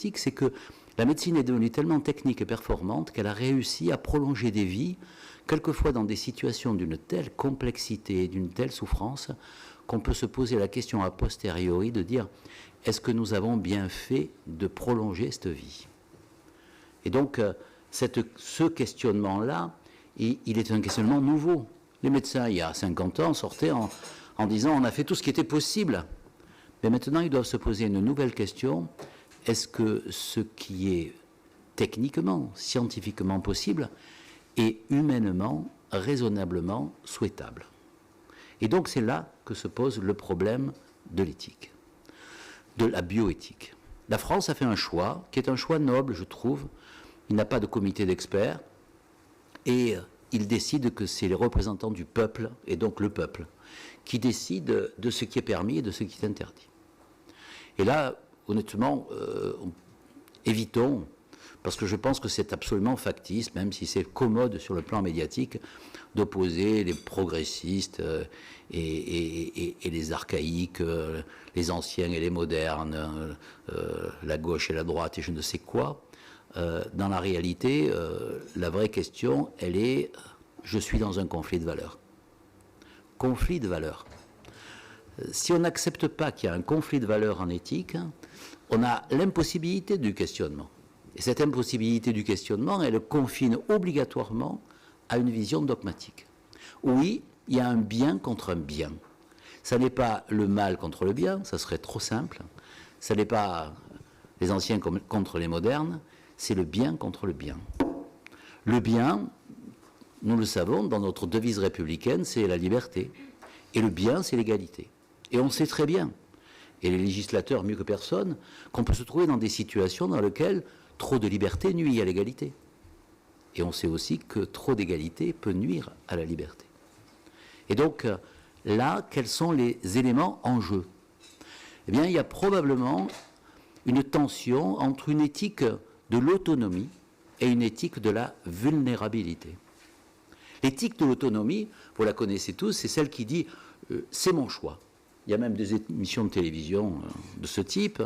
bioéthique, c'est que la médecine est devenue tellement technique et performante qu'elle a réussi à prolonger des vies, quelquefois dans des situations d'une telle complexité, d'une telle souffrance, qu'on peut se poser la question a posteriori de dire est-ce que nous avons bien fait de prolonger cette vie? Et donc, ce questionnement-là, il est un questionnement nouveau. Les médecins, il y a 50 ans, sortaient en disant on a fait tout ce qui était possible. Mais maintenant, ils doivent se poser une nouvelle question. Est-ce que ce qui est techniquement, scientifiquement possible est humainement, raisonnablement souhaitable? Et donc, c'est là que se pose le problème de l'éthique, de la bioéthique. La France a fait un choix, qui est un choix noble, je trouve. Il n'a pas de comité d'experts, et il décide que c'est les représentants du peuple, et donc le peuple, qui décident de ce qui est permis et de ce qui est interdit. Et là, honnêtement, évitons, parce que je pense que c'est absolument factice, même si c'est commode sur le plan médiatique, d'opposer les progressistes et les archaïques, les anciens et les modernes, la gauche et la droite et je ne sais quoi. Dans la réalité, la vraie question, elle est, je suis dans un conflit de valeurs. Conflit de valeurs. Si on n'accepte pas qu'il y a un conflit de valeurs en éthique, on a l'impossibilité du questionnement. Et cette impossibilité du questionnement, elle confine obligatoirement à une vision dogmatique. Oui, il y a un bien contre un bien. Ça n'est pas le mal contre le bien, ça serait trop simple. Ça n'est pas les anciens contre les modernes, c'est le bien contre le bien. Le bien, nous le savons, dans notre devise républicaine, c'est la liberté. Et le bien, c'est l'égalité. Et on sait très bien, et les législateurs mieux que personne, qu'on peut se trouver dans des situations dans lesquelles trop de liberté nuit à l'égalité. Et on sait aussi que trop d'égalité peut nuire à la liberté. Et donc, là, quels sont les éléments en jeu? Eh bien, il y a probablement une tension entre une éthique de l'autonomie et une éthique de la vulnérabilité. L'éthique de l'autonomie, vous la connaissez tous, c'est celle qui dit c'est mon choix. Il y a même des émissions de télévision de ce type.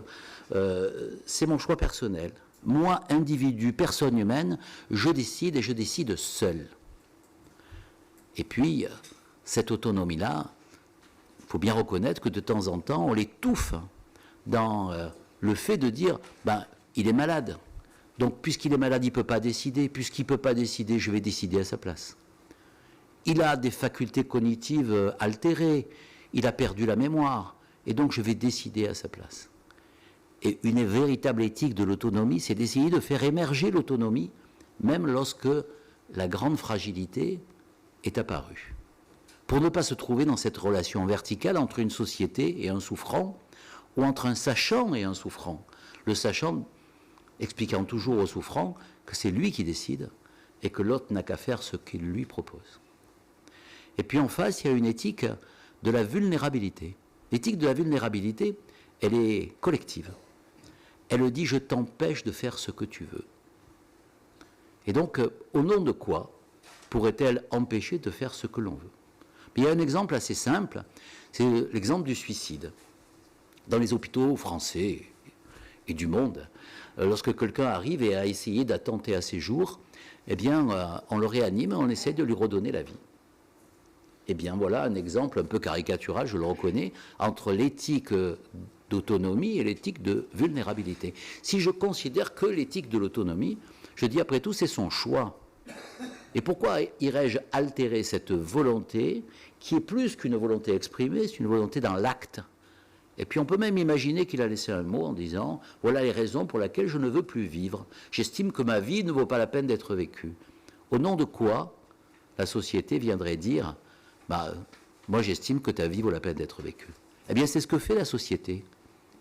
C'est mon choix personnel. Moi, individu, personne humaine, je décide et je décide seul. Et puis, cette autonomie-là, il faut bien reconnaître que de temps en temps, on l'étouffe dans le fait de dire, ben, il est malade. Donc, puisqu'il est malade, il ne peut pas décider. Puisqu'il ne peut pas décider, je vais décider à sa place. Il a des facultés cognitives altérées. Il a perdu la mémoire. Et donc, je vais décider à sa place. Et une véritable éthique de l'autonomie, c'est d'essayer de faire émerger l'autonomie, même lorsque la grande fragilité est apparue. Pour ne pas se trouver dans cette relation verticale entre une société et un souffrant, ou entre un sachant et un souffrant. Le sachant expliquant toujours au souffrant que c'est lui qui décide et que l'autre n'a qu'à faire ce qu'il lui propose. Et puis en face, il y a une éthique de la vulnérabilité. L'éthique de la vulnérabilité, elle est collective. Elle dit « je t'empêche de faire ce que tu veux ». Et donc, au nom de quoi pourrait-elle empêcher de faire ce que l'on veut? Mais il y a un exemple assez simple, c'est l'exemple du suicide. Dans les hôpitaux français et du monde, lorsque quelqu'un arrive et a essayé d'attenter à ses jours, eh bien, on le réanime et on essaie de lui redonner la vie. Eh bien, voilà un exemple un peu caricatural, je le reconnais, entre l'éthique d'autonomie et l'éthique de vulnérabilité. Si je considère que l'éthique de l'autonomie, je dis après tout, c'est son choix. Et pourquoi irais-je altérer cette volonté qui est plus qu'une volonté exprimée, c'est une volonté dans l'acte? Et puis on peut même imaginer qu'il a laissé un mot en disant « voilà les raisons pour lesquelles je ne veux plus vivre. J'estime que ma vie ne vaut pas la peine d'être vécue. » Au nom de quoi la société viendrait dire bah, « moi j'estime que ta vie vaut la peine d'être vécue. » Eh bien c'est ce que fait la société.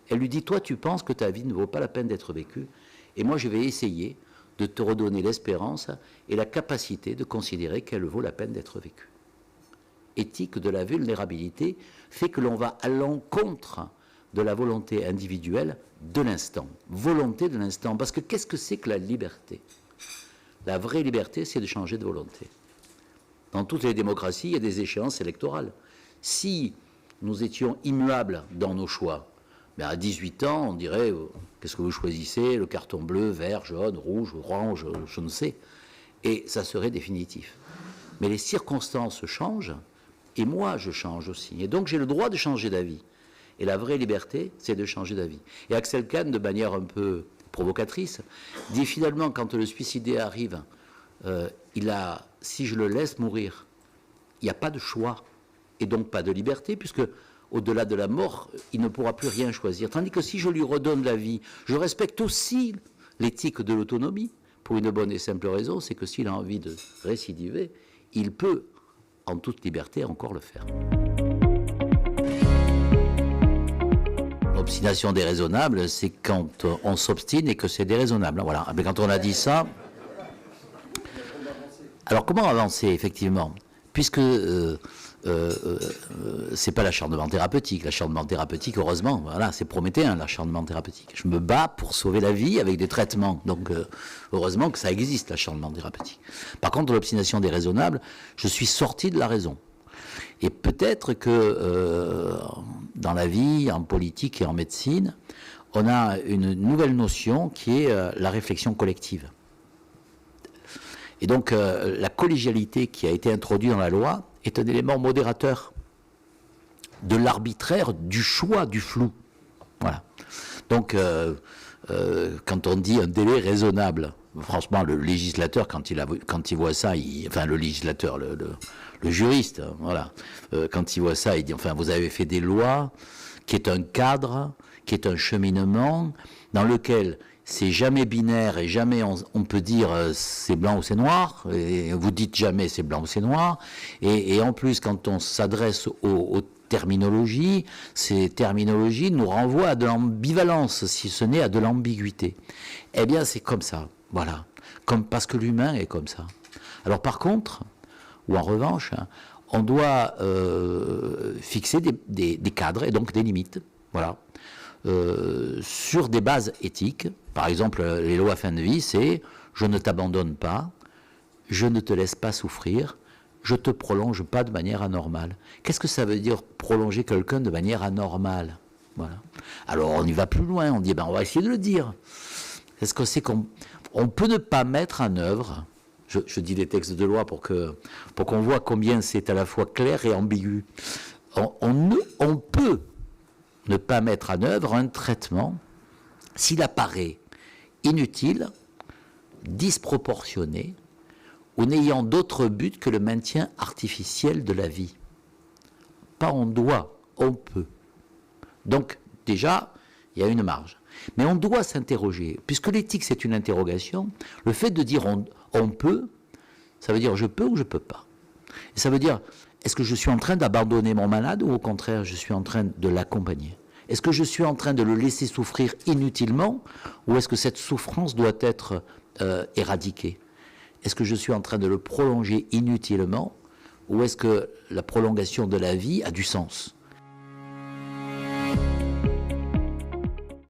Elle lui dit « toi tu penses que ta vie ne vaut pas la peine d'être vécue et moi je vais essayer de te redonner l'espérance et la capacité de considérer qu'elle vaut la peine d'être vécue. » Éthique de la vulnérabilité fait que l'on va à l'encontre de la volonté individuelle de l'instant. Volonté de l'instant. Parce que qu'est-ce que c'est que la liberté? La vraie liberté, c'est de changer de volonté. Dans toutes les démocraties, il y a des échéances électorales. Si nous étions immuables dans nos choix, Mais à 18 ans, on dirait, qu'est-ce que vous choisissez? Le carton bleu, vert, jaune, rouge, orange, je ne sais. Et ça serait définitif. Mais les circonstances changent, et moi, je change aussi. Et donc, j'ai le droit de changer d'avis. Et la vraie liberté, c'est de changer d'avis. Et Axel Kahn, de manière un peu provocatrice, dit finalement, quand le suicidé arrive, si je le laisse mourir, il n'y a pas de choix, et donc pas de liberté, puisque au-delà de la mort, il ne pourra plus rien choisir. Tandis que si je lui redonne la vie, je respecte aussi l'éthique de l'autonomie, pour une bonne et simple raison, c'est que s'il a envie de récidiver, il peut, en toute liberté, encore le faire. L'obstination déraisonnable, c'est quand on s'obstine et que c'est déraisonnable. Voilà. Mais quand on a dit ça... Alors, comment avancer, effectivement? Puisque c'est pas l'acharnement thérapeutique. L'acharnement thérapeutique, heureusement, voilà, c'est prométhéen, l'acharnement thérapeutique. Je me bats pour sauver la vie avec des traitements. Donc, heureusement que ça existe, l'acharnement thérapeutique. Par contre, l'obstination déraisonnable, je suis sorti de la raison. Et peut-être que dans la vie, en politique et en médecine, on a une nouvelle notion qui est la réflexion collective. Et donc, la collégialité qui a été introduite dans la loi est un élément modérateur de l'arbitraire, du choix, du flou. Voilà. Donc, quand on dit un délai raisonnable, franchement, le législateur, quand il voit ça, enfin, le législateur, le juriste, voilà, quand il voit ça, il dit, enfin, vous avez fait des lois, qui est un cadre, qui est un cheminement, dans lequel... c'est jamais binaire et jamais on peut dire c'est blanc ou c'est noir. Et vous dites jamais c'est blanc ou c'est noir. Et en plus, quand on s'adresse aux terminologies, ces terminologies nous renvoient à de l'ambivalence, si ce n'est à de l'ambiguïté. Eh bien, c'est comme ça, voilà. Parce que l'humain est comme ça. Alors par contre, ou en revanche, on doit fixer des cadres et donc des limites, voilà. Sur des bases éthiques. Par exemple, les lois fin de vie, c'est je ne t'abandonne pas, je ne te laisse pas souffrir, je ne te prolonge pas de manière anormale. Qu'est-ce que ça veut dire prolonger quelqu'un de manière anormale? Voilà. Alors on y va plus loin, on dit on va essayer de le dire. Est-ce que c'est qu'on peut ne pas mettre en œuvre, je dis des textes de loi pour qu'on voit combien c'est à la fois clair et ambigu. On peut ne pas mettre en œuvre un traitement s'il apparaît inutile, disproportionné ou n'ayant d'autre but que le maintien artificiel de la vie. Pas on doit, on peut. Donc déjà, il y a une marge. Mais on doit s'interroger, puisque l'éthique c'est une interrogation, le fait de dire on peut, ça veut dire je peux ou je peux pas. Et ça veut dire, est-ce que je suis en train d'abandonner mon malade ou au contraire je suis en train de l'accompagner? Est-ce que je suis en train de le laisser souffrir inutilement ou est-ce que cette souffrance doit être éradiquée? Est-ce que je suis en train de le prolonger inutilement ou est-ce que la prolongation de la vie a du sens?